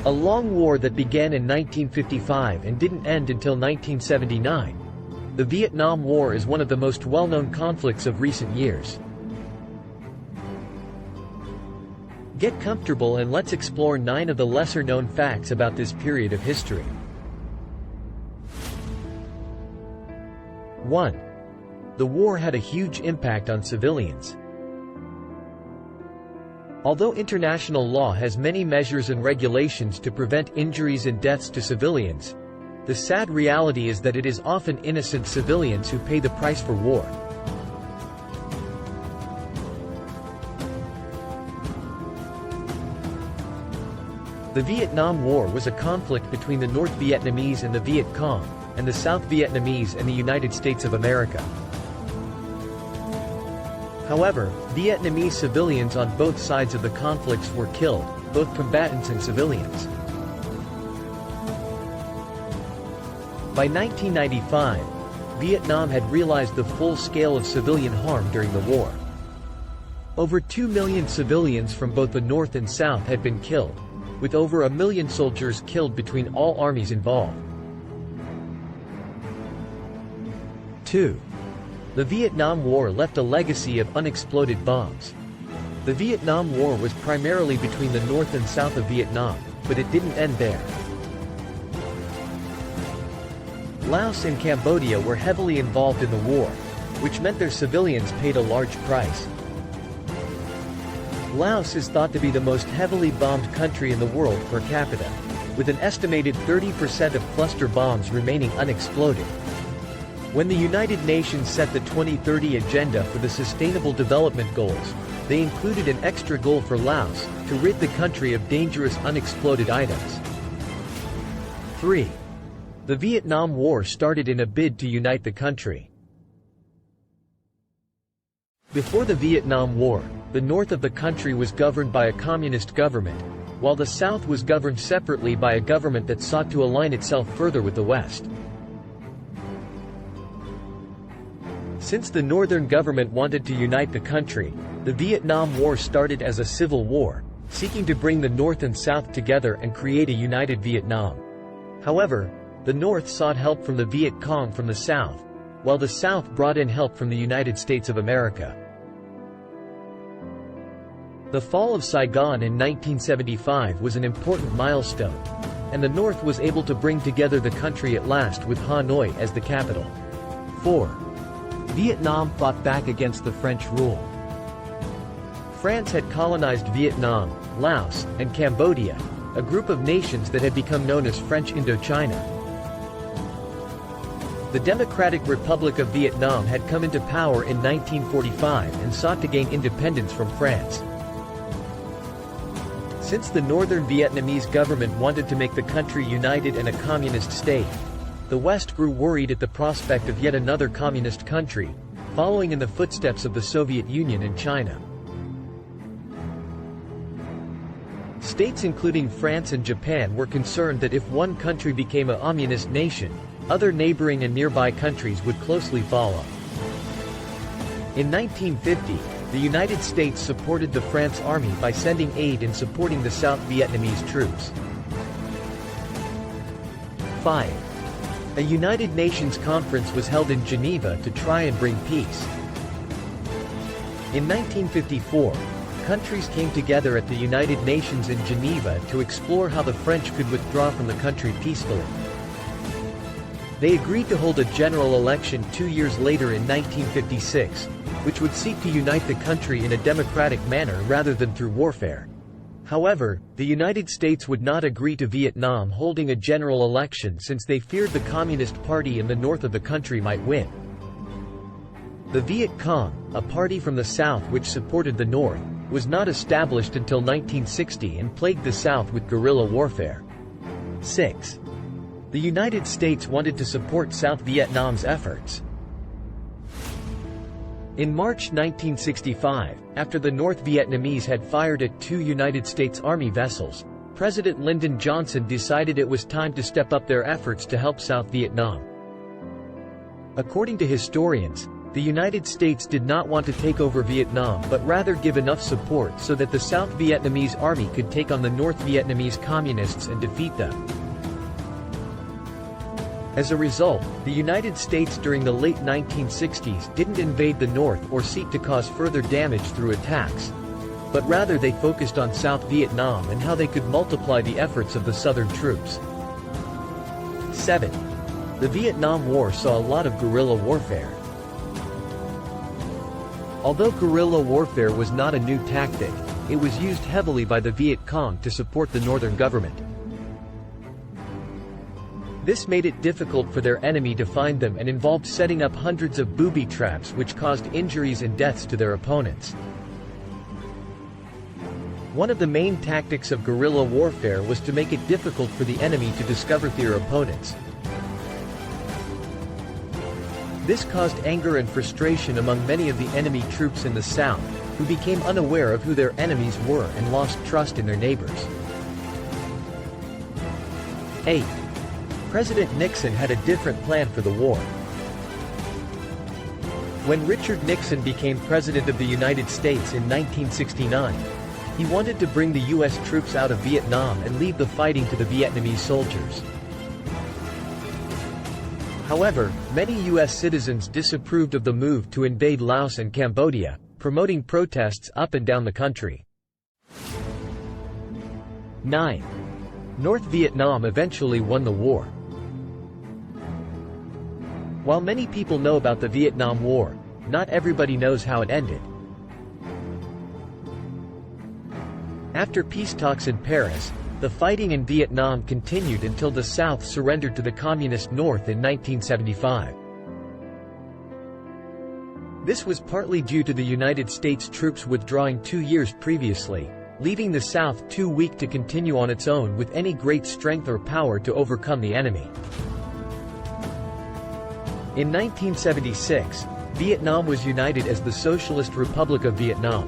A long war that began in 1955 and didn't end until 1979. The Vietnam War is one of the most well-known conflicts of recent years. Get comfortable and let's explore 9 of the lesser-known facts about this period of history. 1. The war had a huge impact on civilians. Although international law has many measures and regulations to prevent injuries and deaths to civilians, the sad reality is that it is often innocent civilians who pay the price for war. The Vietnam War was a conflict between the North Vietnamese and the Viet Cong, and the South Vietnamese and the United States of America. However, Vietnamese civilians on both sides of the conflicts were killed, both combatants and civilians. By 1995, Vietnam had realized the full scale of civilian harm during the war. Over 2 million civilians from both the North and South had been killed, with over 1 million soldiers killed between all armies involved. 2. The Vietnam War left a legacy of unexploded bombs. The Vietnam War was primarily between the North and South of Vietnam, but it didn't end there. Laos and Cambodia were heavily involved in the war, which meant their civilians paid a large price. Laos is thought to be the most heavily bombed country in the world per capita, with an estimated 30% of cluster bombs remaining unexploded. When the United Nations set the 2030 Agenda for the Sustainable Development Goals, they included an extra goal for Laos, to rid the country of dangerous unexploded items. 3. The Vietnam War started in a bid to unite the country. Before the Vietnam War, the north of the country was governed by a communist government, while the south was governed separately by a government that sought to align itself further with the West. Since the northern government wanted to unite the country, the Vietnam War started as a civil war, seeking to bring the North and South together and create a united Vietnam. However, the North sought help from the Viet Cong from the South, while the South brought in help from the United States of America. The fall of Saigon in 1975 was an important milestone, and the North was able to bring together the country at last with Hanoi as the capital. 4. Vietnam fought back against the French rule. France had colonized Vietnam, Laos, and Cambodia, a group of nations that had become known as French Indochina. The Democratic Republic of Vietnam had come into power in 1945 and sought to gain independence from France. Since the northern Vietnamese government wanted to make the country united and a communist state, the West grew worried at the prospect of yet another communist country, following in the footsteps of the Soviet Union and China. States including France and Japan were concerned that if one country became a communist nation, other neighboring and nearby countries would closely follow. In 1950, the United States supported the France Army by sending aid and supporting the South Vietnamese troops. 5. A United Nations conference was held in Geneva to try and bring peace. In 1954, countries came together at the United Nations in Geneva to explore how the French could withdraw from the country peacefully. They agreed to hold a general election 2 years later in 1956, which would seek to unite the country in a democratic manner rather than through warfare. However, the United States would not agree to Vietnam holding a general election since they feared the Communist Party in the north of the country might win. The Viet Cong, a party from the south which supported the north, was not established until 1960 and plagued the south with guerrilla warfare. 6. The United States wanted to support South Vietnam's efforts. In March 1965, after the North Vietnamese had fired at 2 United States Army vessels, President Lyndon Johnson decided it was time to step up their efforts to help South Vietnam. According to historians, The United States did not want to take over Vietnam but rather give enough support so that the South Vietnamese army could take on the North Vietnamese communists and defeat them. As a result, the United States during the late 1960s didn't invade the North or seek to cause further damage through attacks, but rather they focused on South Vietnam and how they could multiply the efforts of the Southern troops. 7. The Vietnam War saw a lot of guerrilla warfare. Although guerrilla warfare was not a new tactic, it was used heavily by the Viet Cong to support the northern government. This made it difficult for their enemy to find them and involved setting up hundreds of booby traps which caused injuries and deaths to their opponents. One of the main tactics of guerrilla warfare was to make it difficult for the enemy to discover their opponents. This caused anger and frustration among many of the enemy troops in the South, who became unaware of who their enemies were and lost trust in their neighbors. 8. President Nixon had a different plan for the war. When Richard Nixon became President of the United States in 1969, he wanted to bring the U.S. troops out of Vietnam and leave the fighting to the Vietnamese soldiers. However, many U.S. citizens disapproved of the move to invade Laos and Cambodia, promoting protests up and down the country. 9. North Vietnam eventually won the war. While many people know about the Vietnam War, not everybody knows how it ended. After peace talks in Paris, the fighting in Vietnam continued until the South surrendered to the Communist North in 1975. This was partly due to the United States troops withdrawing 2 years previously, leaving the South too weak to continue on its own with any great strength or power to overcome the enemy. In 1976, Vietnam was united as the Socialist Republic of Vietnam.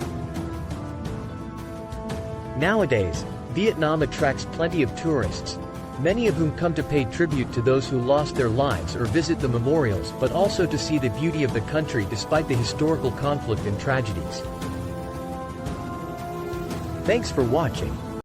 Nowadays, Vietnam attracts plenty of tourists, many of whom come to pay tribute to those who lost their lives or visit the memorials, but also to see the beauty of the country despite the historical conflict and tragedies. Thanks for watching.